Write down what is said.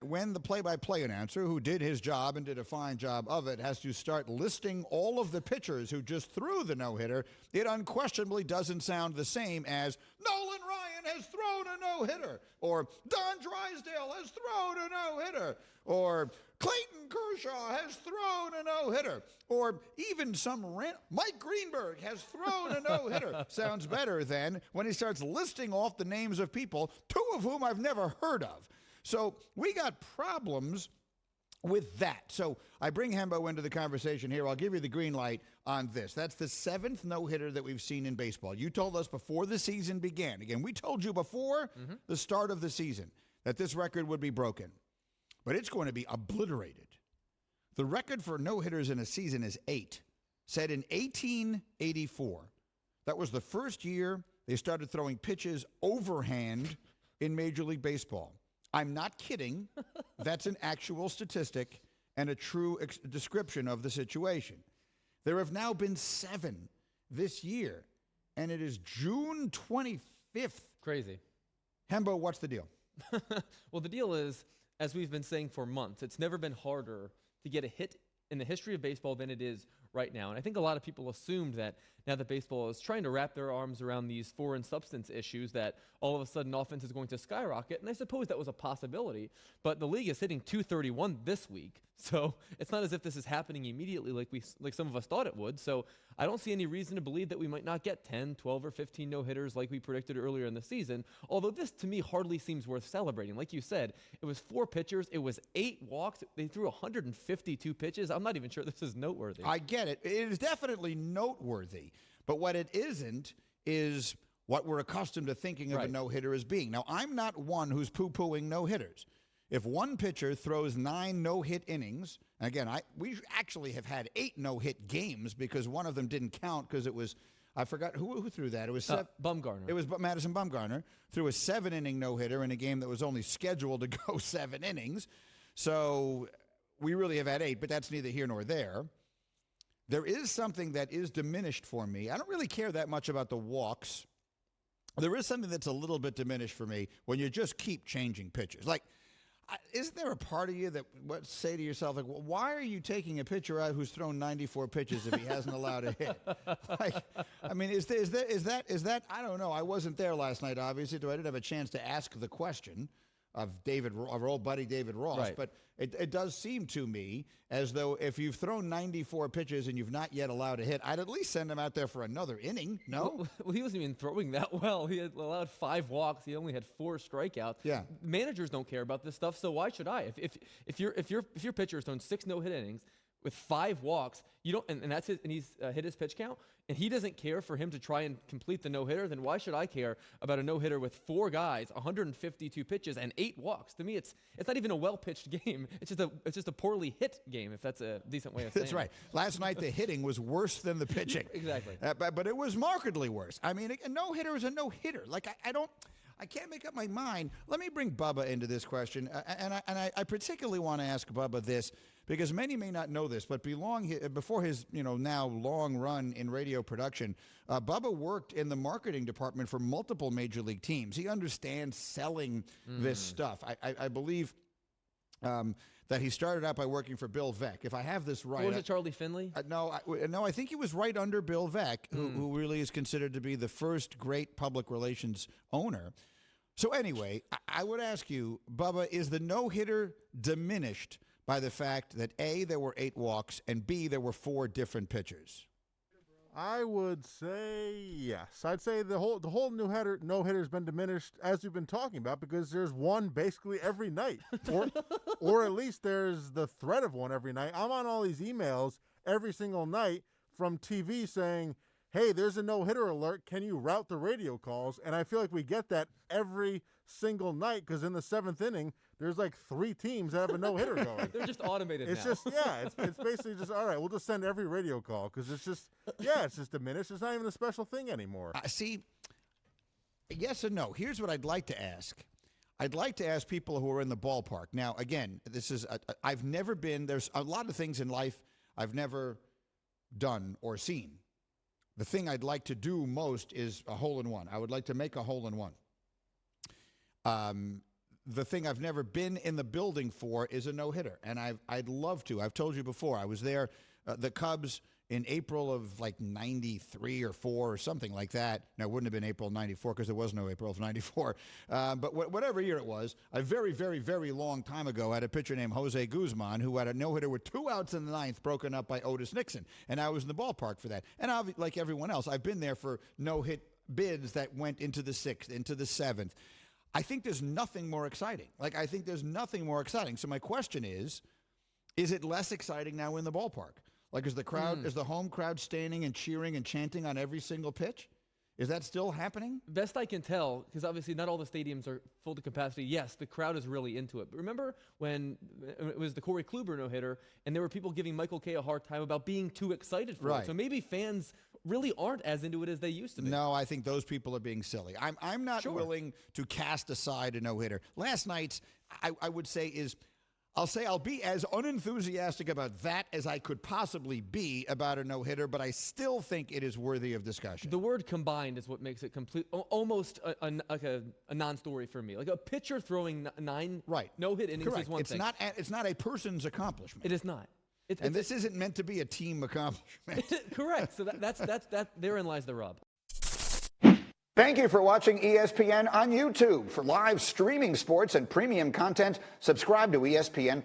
when the play-by-play announcer, who did his job and did a fine job of it, has to start listing all of the pitchers who just threw the no-hitter, it unquestionably doesn't sound the same as Nolan Ryan has thrown a no-hitter, or Don Drysdale has thrown a no-hitter, or Clayton Kershaw has thrown a no-hitter, or even Mike Greenberg has thrown a no-hitter. Sounds better than when he starts listing off the names of people, two of whom I've never heard of. So we got problems with that. So I bring Hembo into the conversation here. I'll give you the green light on this. That's the 7th no-hitter that we've seen in baseball. You told us before the season began. Again, we told you before the start of the season that this record would be broken. But it's going to be obliterated. The record for no-hitters in a season is 8, set in 1884. That was the first year they started throwing pitches overhand in Major League Baseball. I'm not kidding. That's an actual statistic and a true description of the situation. There have now been 7 this year, and it is June 25th. Crazy. Hembo, what's the deal? Well, the deal is, as we've been saying for months, it's never been harder to get a hit in the history of baseball than it is right now. And I think a lot of people assumed that now that baseball is trying to wrap their arms around these foreign substance issues, that all of a sudden offense is going to skyrocket. And I suppose that was a possibility. But the league is hitting .231 this week. So it's not as if this is happening immediately like some of us thought it would. So I don't see any reason to believe that we might not get 10, 12, or 15 no-hitters like we predicted earlier in the season. Although this, to me, hardly seems worth celebrating. Like you said, it was 4 pitchers. It was 8 walks. They threw 152 pitches. I'm not even sure this is noteworthy. I get it. It is definitely noteworthy. But what it isn't is what we're accustomed to thinking of a no-hitter as being. Now, I'm not one who's poo-pooing no-hitters. If one pitcher throws 9 no-hit innings, and again, we actually have had 8 no-hit games because one of them didn't count because it was, I forgot, who threw that? It was Bumgarner. It was Madison Bumgarner. Threw a 7-inning no-hitter in a game that was only scheduled to go 7 innings. So we really have had 8, but that's neither here nor there. There is something that is diminished for me. I don't really care that much about the walks. There is something that's a little bit diminished for me when you just keep changing pitches. Like, isn't there a part of you that would say to yourself, like, well, why are you taking a pitcher out who's thrown 94 pitches if he hasn't allowed a hit? Like, I mean, is that? I don't know. I wasn't there last night, obviously, so I didn't have a chance to ask the question of our old buddy David Ross. Right. But it does seem to me as though if you've thrown 94 pitches and you've not yet allowed a hit, I'd at least send him out there for another inning. No? Well, he wasn't even throwing that well. He had allowed 5 walks. He only had 4 strikeouts. Yeah. Managers don't care about this stuff, so why should I? If your pitcher has thrown 6 no-hit innings with 5 walks, you don't, and that's his, and he's hit his pitch count, and he doesn't care for him to try and complete the no-hitter, then why should I care about a no-hitter with 4 guys, 152 pitches, and 8 walks? To me, it's not even a well-pitched game. It's just a poorly hit game, if that's a decent way of saying it. That's right. Last night, the hitting was worse than the pitching. Exactly. But it was markedly worse. I mean, a no-hitter is a no-hitter. Like, I can't make up my mind. Let me bring Bubba into this question, and I particularly want to ask Bubba this because many may not know this, but before his now long run in radio production, Bubba worked in the marketing department for multiple major league teams. He understands selling this stuff. I believe that he started out by working for Bill Veeck. If I have this right, or was it Charlie Finley? No, I think he was right under Bill Veeck, who really is considered to be the first great public relations owner. So anyway, I would ask you, Bubba, is the no-hitter diminished by the fact that A, there were 8 walks, and B, there were 4 different pitchers? I would say yes. I'd say the whole no-hitter has been diminished, as we've been talking about, because there's one basically every night, or at least there's the threat of one every night. I'm on all these emails every single night from TV saying, hey, there's a no-hitter alert. Can you route the radio calls? And I feel like we get that every single night because in the 7th inning, there's like 3 teams that have a no-hitter going. They're just automated it's now. It's basically just, all right, we'll just send every radio call because it's just diminished. It's not even a special thing anymore. See, yes and no. Here's what I'd like to ask. I'd like to ask people who are in the ballpark. Now, again, I've never been, there's a lot of things in life I've never done or seen. The thing I'd like to do most is a hole-in-one. I would like to make a hole-in-one. the thing I've never been in the building for is a no-hitter, and I'd love to. I've told you before, I was there, the Cubs in April of like 93 or 4 or something like that. No, it wouldn't have been April 94 because there was no April of 94. But whatever year it was, a very, very, very long time ago, I had a pitcher named Jose Guzman who had a no-hitter with 2 outs in the 9th broken up by Otis Nixon. And I was in the ballpark for that. And like everyone else, I've been there for no-hit bids that went into the 6th, into the 7th. I think there's nothing more exciting. I think there's nothing more exciting. So my question is it less exciting now in the ballpark? Is the crowd, is the home crowd standing and cheering and chanting on every single pitch? Is that still happening? Best I can tell, because obviously not all the stadiums are full to capacity. Yes, the crowd is really into it. But remember when it was the Corey Kluber no-hitter, and there were people giving Michael Kay a hard time about being too excited for it. So maybe fans really aren't as into it as they used to be. No, I think those people are being silly. I'm not willing to cast aside a no-hitter. Last night's, I would say, is... I'll be as unenthusiastic about that as I could possibly be about a no-hitter, but I still think it is worthy of discussion. The word combined is what makes it almost a non-story for me. Like a pitcher throwing 9 no-hit innings is one thing. It's not a person's accomplishment. It is not. And this isn't meant to be a team accomplishment. Correct. So that's therein lies the rub. Thank you for watching ESPN on YouTube. For live streaming sports and premium content, subscribe to ESPN+.